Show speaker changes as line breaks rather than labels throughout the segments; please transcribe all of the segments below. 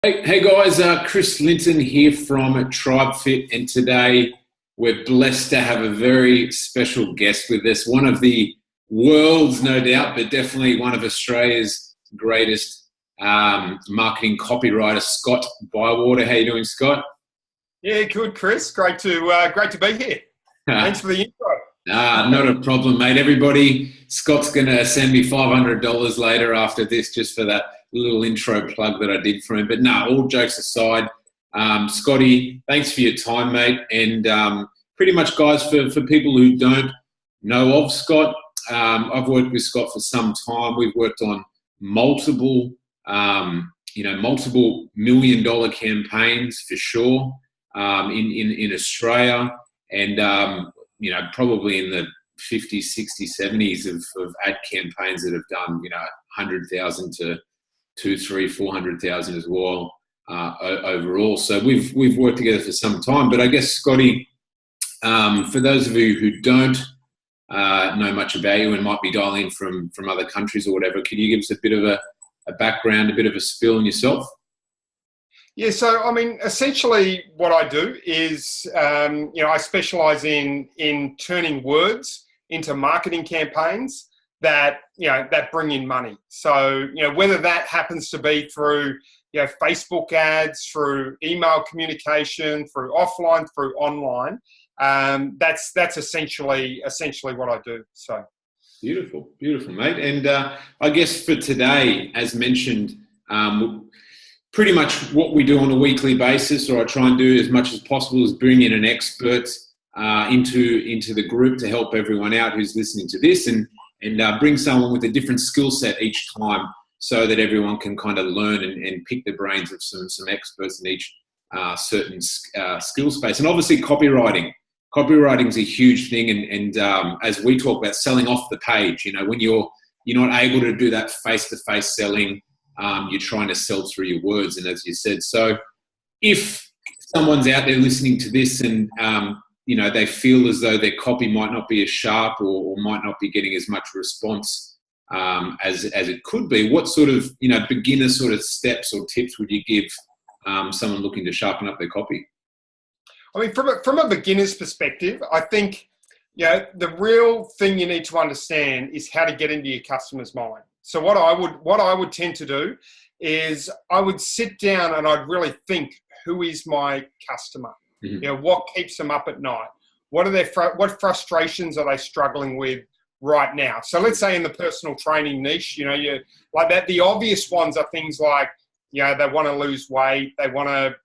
Hey guys, Chris Linton here from TribeFit, and today we're blessed to have a very special guest with us. One of the world's, no doubt, but definitely one of Australia's greatest marketing copywriter, Scott Bywater. How you doing, Scott?
Yeah, good, Chris. Great to be here. Thanks for the intro.
Not a problem, mate. Scott's going to send me $500 later after this just for that little intro plug that I did for him. But no, all jokes aside, Scotty, thanks for your time, mate. And pretty much, guys, for people who don't know of Scott, I've worked with Scott for some time. We've worked on multiple $1 million campaigns for sure in Australia, and probably in the 50s, 60s, 70s of ad campaigns that have done 100,000 to 2, 3, 400,000 as well overall. So we've worked together for some time. But I guess, Scotty, for those of you who don't know much about you and might be dialing in from other countries or whatever, could you give us a bit of a background, a bit of a spiel on yourself?
Yeah, so I mean, essentially, what I do is, I specialise in turning words into marketing campaigns that bring in money. So whether that happens to be through Facebook ads, through email communication, through offline, through online, that's essentially what I do. So
beautiful, mate. And I guess for today, as mentioned, pretty much what we do on a weekly basis, or I try and do as much as possible, is bring in an expert into the group to help everyone out who's listening to this, and bring someone with a different skill set each time, so that everyone can kind of learn and pick the brains of some experts in each certain skill space. And obviously, copywriting is a huge thing, and as we talk about selling off the page, when you're not able to do that face-to-face selling. You're trying to sell through your words, and as you said, so if someone's out there listening to this and they feel as though their copy might not be as sharp or might not be getting as much response as it could be, what sort of beginner sort of steps or tips would you give someone looking to sharpen up their copy?
I mean, from a beginner's perspective, I think the real thing you need to understand is how to get into your customer's mind. So what I would tend to do is I would sit down and I'd really think, who is my customer?
Mm-hmm.
What keeps them up at night? What what frustrations are they struggling with right now? So let's say in the personal training niche, you like that. The obvious ones are things like, they want to lose weight, they want to,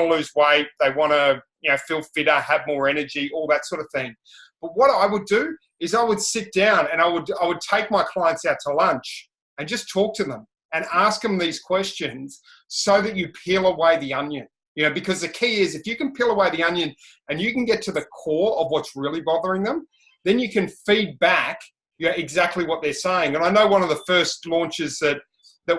lose weight, they want to, feel fitter, have more energy, all that sort of thing. But what I would do is I would sit down and I would take my clients out to lunch and just talk to them and ask them these questions so that you peel away the onion. Because the key is, if you can peel away the onion and you can get to the core of what's really bothering them, then you can feed back exactly what they're saying. And I know one of the first launches that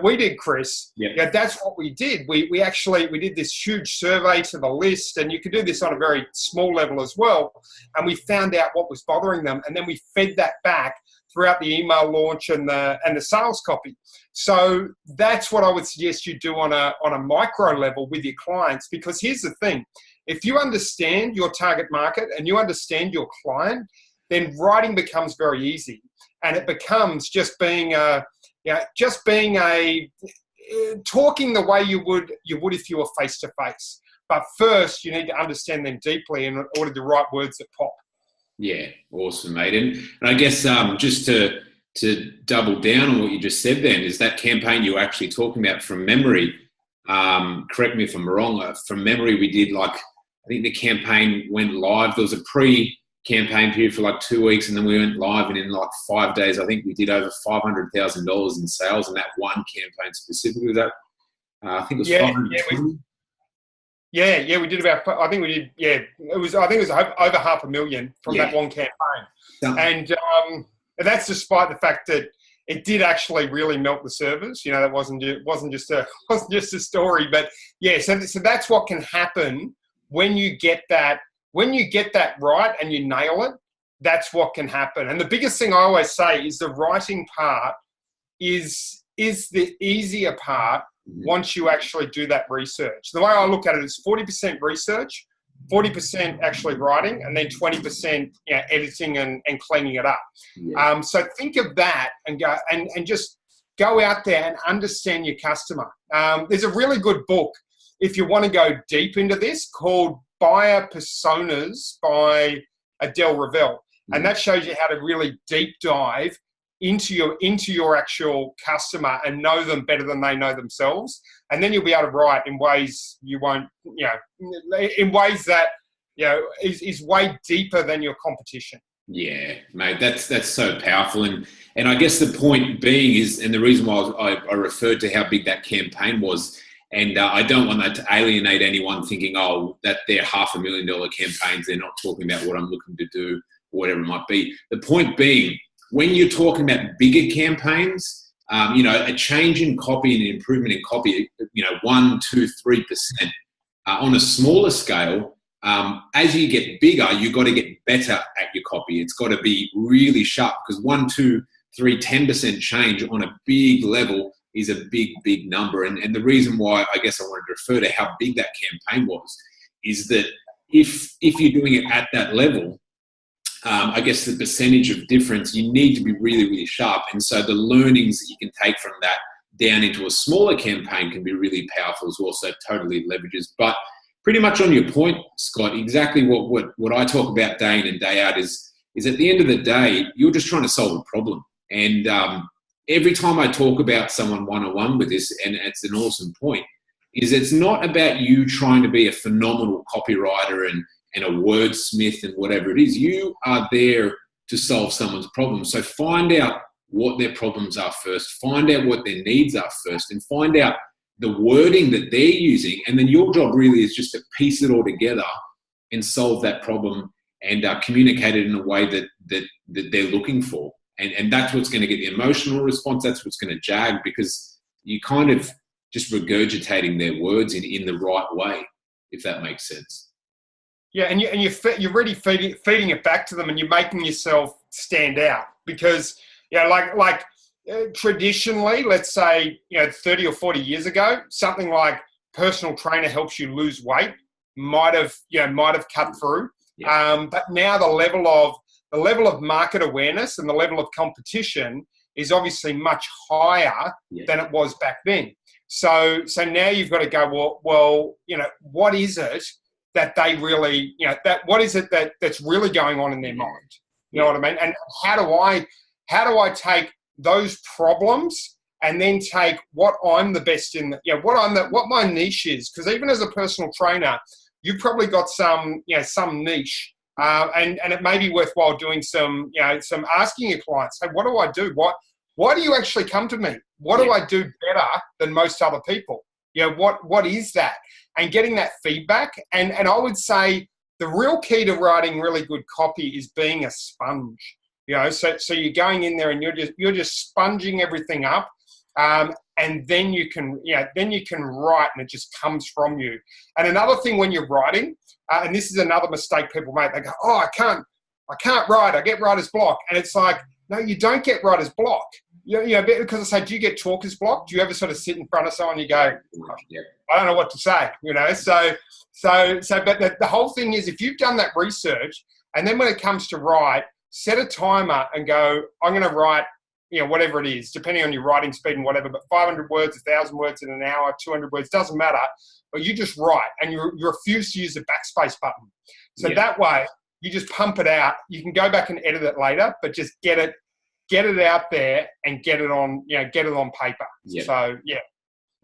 we did, Chris, that's what we did. We did this huge survey to the list, and you could do this on a very small level as well. And we found out what was bothering them, and then we fed that back throughout the email launch and the sales copy. So that's what I would suggest you do on a micro level with your clients, because here's the thing: if you understand your target market and you understand your client, then writing becomes very easy, and it becomes just being talking the way you would if you were face to face. But first, you need to understand them deeply in order to write words that pop.
Yeah, awesome, mate. And I guess just to double down on what you just said, then, is that campaign you were actually talking about from memory. Correct me if I'm wrong. From memory, we did I think the campaign went live. There was a pre-campaign period for 2 weeks, and then we went live, and in 5 days, I think we did over $500,000 in sales in that one campaign specifically. That I think it was 520.
Yeah, we did about. I think we did. Yeah, it was. I think it was over $500,000 from that one campaign, and that's despite the fact that it did actually really melt the servers. That wasn't just a story, but yeah. So that's what can happen when you get that. When you get that right and you nail it, that's what can happen. And the biggest thing I always say is the writing part is the easier part once you actually do that research. The way I look at it is 40% research, 40% actually writing, and then 20% editing and cleaning it up.
Yeah.
So think of that and go and just go out there and understand your customer. There's a really good book if you want to go deep into this called Buyer Personas by Adele Revelle. And that shows you how to really deep dive into your actual customer and know them better than they know themselves. And then you'll be able to write in ways you won't, in ways that, is way deeper than your competition.
Yeah, mate, that's so powerful. And I guess the point being is, and the reason why I referred to how big that campaign was, and I don't want that to alienate anyone thinking, oh, that they're $500,000 campaigns. They're not talking about what I'm looking to do or whatever it might be. The point being, when you're talking about bigger campaigns, a change in copy and an improvement in copy, 1, 2, 3%. On a smaller scale, as you get bigger, you've got to get better at your copy. It's got to be really sharp because 1, 2, 3, 10% change on a big level is a big, big number. And the reason why I guess I wanted to refer to how big that campaign was is that if you're doing it at that level, I guess the percentage of difference, you need to be really, really sharp. And so the learnings that you can take from that down into a smaller campaign can be really powerful as well. So totally leverages. But pretty much on your point, Scott, exactly what I talk about day in and day out is at the end of the day, you're just trying to solve a problem. And every time I talk about someone one-on-one with this, and it's an awesome point, is it's not about you trying to be a phenomenal copywriter and a wordsmith and whatever it is. You are there to solve someone's problem. So find out what their problems are first, find out what their needs are first, and find out the wording that they're using. And then your job really is just to piece it all together and solve that problem and communicate it in a way that they're looking for. And that's what's going to get the emotional response. That's what's going to jag, because you kind of just regurgitating their words in the right way, if that makes sense.
Yeah, and you're really feeding it back to them, and you're making yourself stand out because traditionally, let's say 30 or 40 years ago, something like personal trainer helps you lose weight might have cut through. Yeah. But now the level of market awareness and the level of competition is obviously much higher than it was back then. So now you've got to go, well, what is it that they really, what is it that's really going on in their mind? You know what I mean? And how do I take those problems and then take what I'm the best in, what my niche is? Because even as a personal trainer, you've probably got some niche, and it may be worthwhile doing some asking your clients, hey, what do I do? Why do you actually come to me? What do I do better than most other people? What is that? And getting that feedback. And I would say the real key to writing really good copy is being a sponge. So you're going in there and you're just sponging everything up, and then you can write, and it just comes from you. And another thing when you're writing, and this is another mistake people make, they go, oh, I can't write, I get writer's block. And it's like, no, you don't get writer's block. Because I say, do you get talker's block? Do you ever sort of sit in front of someone and you go, I don't know what to say, but the whole thing is, if you've done that research, and then when it comes to write, set a timer and go, I'm going to write, whatever it is, depending on your writing speed and whatever, but 500 words, 1,000 words in an hour, 200 words, doesn't matter, but you just write, and you refuse to use the backspace button. So that way, you just pump it out. You can go back and edit it later, but just get it out there and get it on paper. Yeah. So, yeah.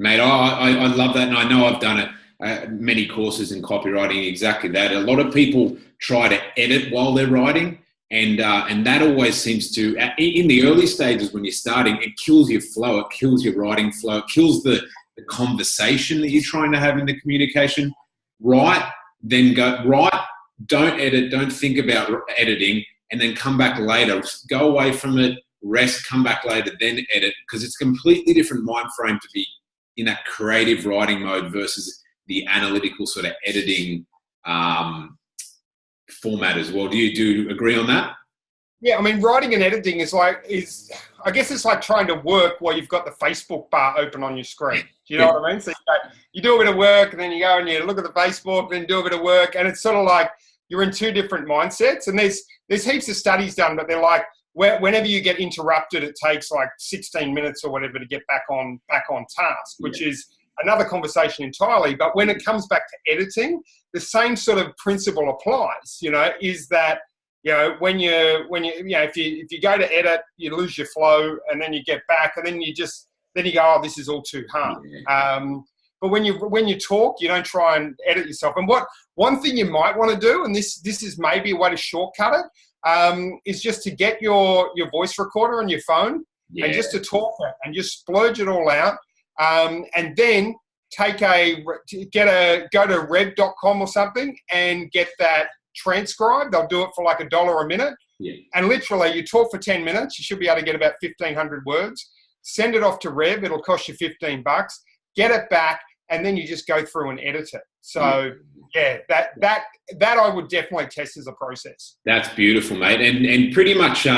Mate, I love that. And I know I've done it, many courses in copywriting, exactly that. A lot of people try to edit while they're writing. And that always seems to, in the early stages when you're starting, it kills your flow, it kills your writing flow, it kills the conversation that you're trying to have in the communication. Write, then go, write, don't edit, don't think about editing, and then come back later. Go away from it, rest, come back later, then edit, because it's a completely different mind frame to be in that creative writing mode versus the analytical sort of editing format as well. Do you agree on that?
Yeah, I mean, writing and editing I guess it's like trying to work while you've got the Facebook bar open on your screen. Do you know what I mean? So you do a bit of work, and then you go and you look at the Facebook, then do a bit of work, and it's sort of like you're in two different mindsets. And there's heaps of studies done, but they're like, whenever you get interrupted, it takes like 16 minutes or whatever to get back on task, which is another conversation entirely. But when it comes back to editing, the same sort of principle applies. Is that when you if you go to edit, you lose your flow, and then you get back, and then you go, oh, this is all too hard. But when you talk, you don't try and edit yourself. And one thing you might want to do, and this is maybe a way to shortcut it, is just to get your voice recorder on your phone and just to talk it and just splurge it all out, and then go to rev.com or something and get that transcribed. They'll do it for like $1 a minute. And literally you talk for 10 minutes, you should be able to get about 1,500 words. Send it off to Rev, it'll cost you $15. Get it back, and then you just go through and edit it. So that I would definitely test as a process. That's
beautiful, mate. And pretty much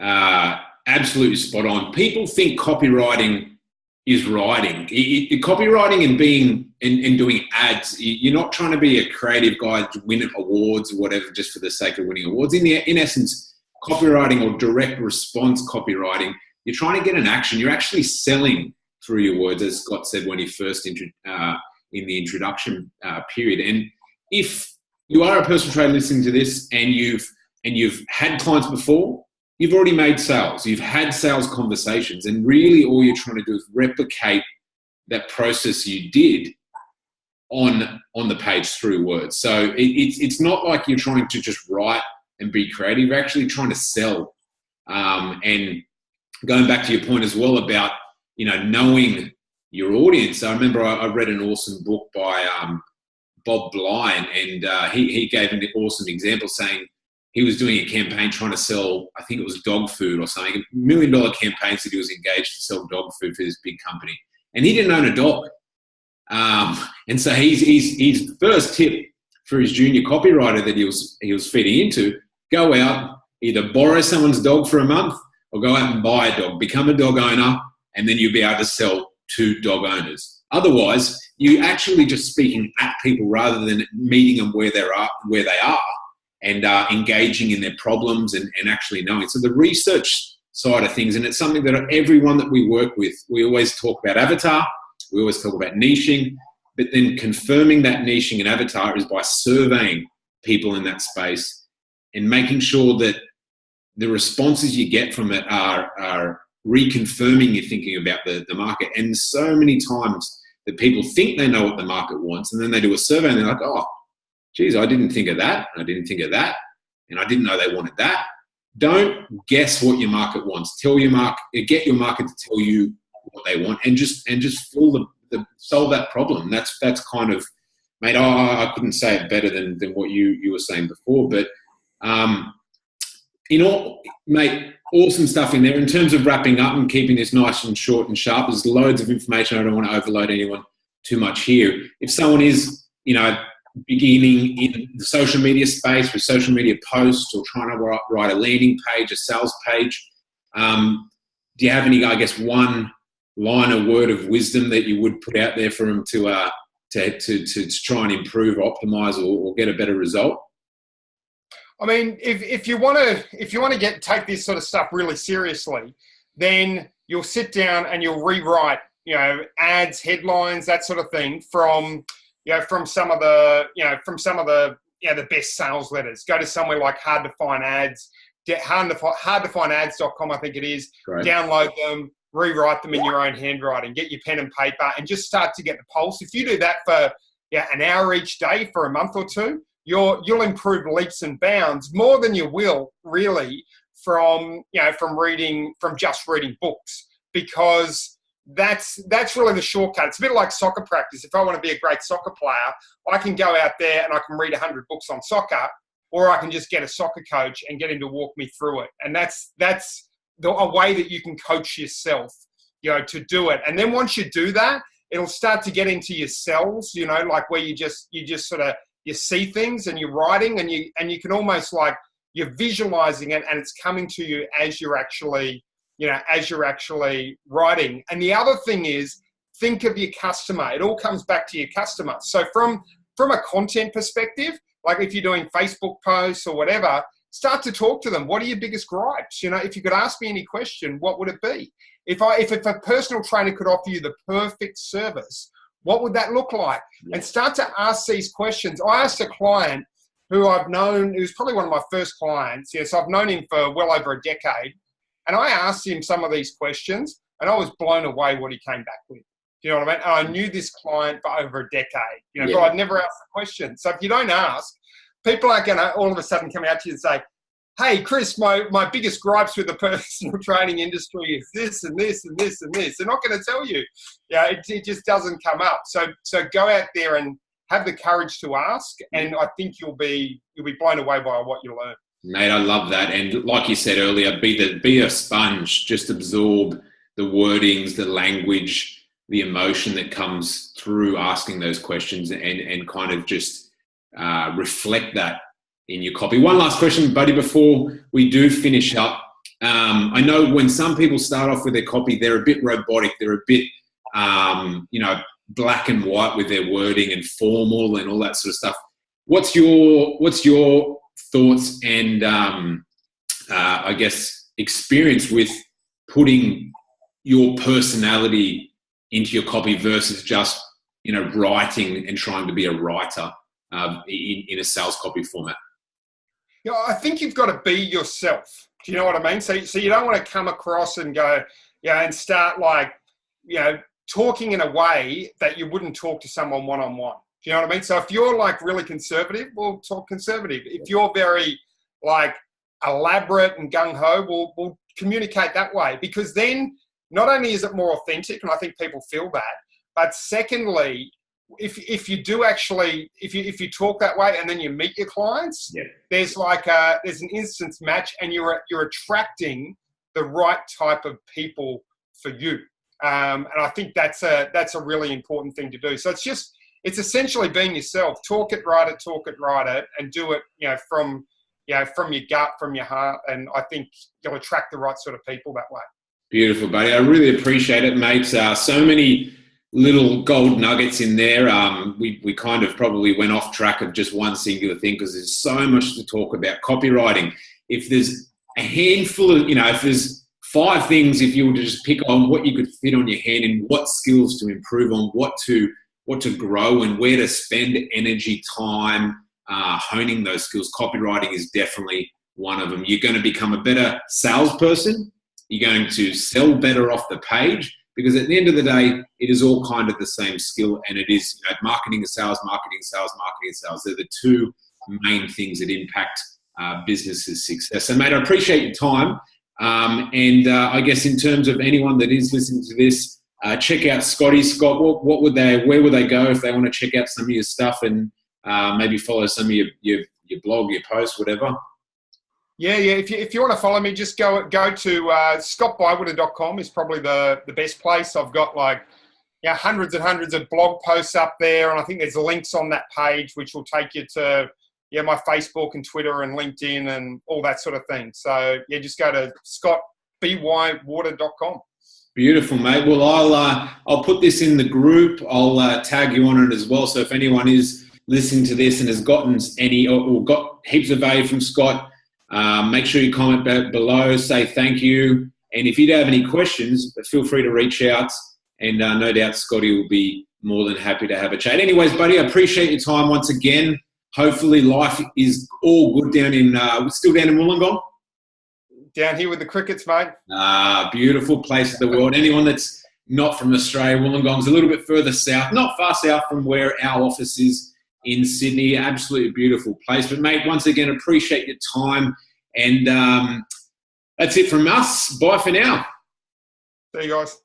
absolutely spot on. People think copywriting is writing. Copywriting and doing ads, you're not trying to be a creative guy to win awards or whatever just for the sake of winning awards. In essence, copywriting or direct response copywriting, you're trying to get an action. You're actually selling through your words, as Scott said when he first in the introduction period. And if you are a personal trainer listening to this and you've had clients before, you've already made sales. You've had sales conversations, and really all you're trying to do is replicate that process you did on the page through words. So it's not like you're trying to just write and be creative. You're actually trying to sell. And going back to your point as well about knowing your audience. I remember I read an awesome book by Bob Bly, and he gave an awesome example saying he was doing a campaign trying to sell, I think it was dog food or something, $1 million campaigns that he was engaged to sell dog food for this big company. And he didn't own a dog. And so his first tip for his junior copywriter that he was feeding into, go out, either borrow someone's dog for a month or go out and buy a dog, become a dog owner, and then you'll be able to sell to dog owners. Otherwise, you're actually just speaking at people rather than meeting them where they are. And engaging in their problems and actually knowing. So the research side of things, and it's something that everyone that we work with, we always talk about avatar, we always talk about niching, but then confirming that niching and avatar is by surveying people in that space and making sure that the responses you get from it are reconfirming your thinking about the market. And so many times that people think they know what the market wants, and then they do a survey and they're like, oh, geez, I didn't think of that, and I didn't think of that, and I didn't know they wanted that. Don't guess what your market wants. Get your market to tell you what they want, and just solve that problem. That's kind of, mate. I couldn't say it better than what you were saying before. But mate, awesome stuff in there. In terms of wrapping up and keeping this nice and short and sharp, there's loads of information. I don't want to overload anyone too much here. If someone is, beginning in the social media space with social media posts or trying to write a landing page, a sales page, do you have any, I guess, one line or word of wisdom that you would put out there for them to try and improve, optimize, or get a better result?
I mean, if you want to take this sort of stuff really seriously, then you'll sit down and you'll rewrite, ads, headlines, that sort of thing from some of the the best sales letters. Go to somewhere like Hard to Find Ads, hardtofinads.com, I think it is. Right. Download them, rewrite them in your own handwriting, get your pen and paper, and just start to get the pulse. If you do that for an hour each day for a month or two, you'll improve leaps and bounds more than you will really from just reading books, because that's really the shortcut. It's a bit like soccer practice. If I want to be a great soccer player, I can go out there and I can read 100 books on soccer, or I can just get a soccer coach and get him to walk me through it. And that's a way that you can coach yourself, to do it. And then once you do that, it'll start to get into your cells, like where you just sort of, you see things and you're writing, and you can almost you're visualizing it and it's coming to you as you're actually, as you're actually writing. And the other thing is, think of your customer. It all comes back to your customer. So from a content perspective, like if you're doing Facebook posts or whatever, start to talk to them. What are your biggest gripes? If you could ask me any question, what would it be? If a personal trainer could offer you the perfect service, what would that look like? And start to ask these questions. I asked a client who I've known, who's probably one of my first clients. So I've known him for well over a decade. And I asked him some of these questions and I was blown away what he came back with. You know what I mean? And I knew this client for over a decade, but I'd never asked the question. So if you don't ask, people aren't going to all of a sudden come out to you and say, hey, Chris, my biggest gripes with the personal training industry is this and this and this and this. They're not going to tell you. It just doesn't come up. So go out there and have the courage to ask, and I think you'll be blown away by what you learn.
Mate, I love that. And like you said earlier, be a sponge. Just absorb the wordings, the language, the emotion that comes through asking those questions, and kind of just reflect that in your copy. One last question, buddy, before we do finish up. I know when some people start off with their copy, they're a bit robotic. They're a bit, black and white with their wording and formal and all that sort of stuff. What's your thoughts and, I guess, experience with putting your personality into your copy versus just, writing and trying to be a writer in a sales copy format?
I think you've got to be yourself. Do you know what I mean? So you don't want to come across and go, and start talking in a way that you wouldn't talk to someone one-on-one. Do you know what I mean? So if you're really conservative, we'll talk conservative. If you're very elaborate and gung-ho, we'll communicate that way, because then not only is it more authentic, and I think people feel that, but secondly, if you do actually, if you talk that way and then you meet your clients, there's there's an instant match, and you're attracting the right type of people for you. And I think that's a really important thing to do. So it's essentially being yourself. Talk it, write it, and do it, from your gut, from your heart. And I think you'll attract the right sort of people that way.
Beautiful, buddy. I really appreciate it, mate. So many little gold nuggets in there. We kind of probably went off track of just one singular thing, because there's so much to talk about. Copywriting. If there's a handful of, if there's 5 things, if you were to just pick on what you could fit on your hand and what skills to improve on, what to grow and where to spend energy, time, honing those skills, copywriting is definitely one of them. You're going to become a better salesperson. You're going to sell better off the page, because at the end of the day, it is all kind of the same skill, and it is marketing and sales, marketing, sales, marketing, sales. They're the 2 main things that impact businesses' success. So, mate, I appreciate your time. And I guess in terms of anyone that is listening to this, check out Scotty. Scott, where would they go if they want to check out some of your stuff and maybe follow some of your blog, your posts, whatever?
Yeah. If you want to follow me, just go to scottbywater.com is probably the best place. I've got hundreds and hundreds of blog posts up there, and I think there's links on that page which will take you to my Facebook and Twitter and LinkedIn and all that sort of thing. So just go to scottbywater.com.
Beautiful, mate. Well, I'll put this in the group. I'll tag you on it as well. So if anyone is listening to this and has gotten any or got heaps of value from Scott, make sure you comment below, say thank you. And if you do have any questions, feel free to reach out. And no doubt Scotty will be more than happy to have a chat. Anyways, buddy, I appreciate your time once again. Hopefully life is all good still down in Wollongong?
Down here with the crickets, mate.
Beautiful place of the world. Anyone that's not from Australia, Wollongong's a little bit further south, not far south from where our office is in Sydney. Absolutely beautiful place. But, mate, once again, appreciate your time. And that's it from us. Bye for now.
See you guys.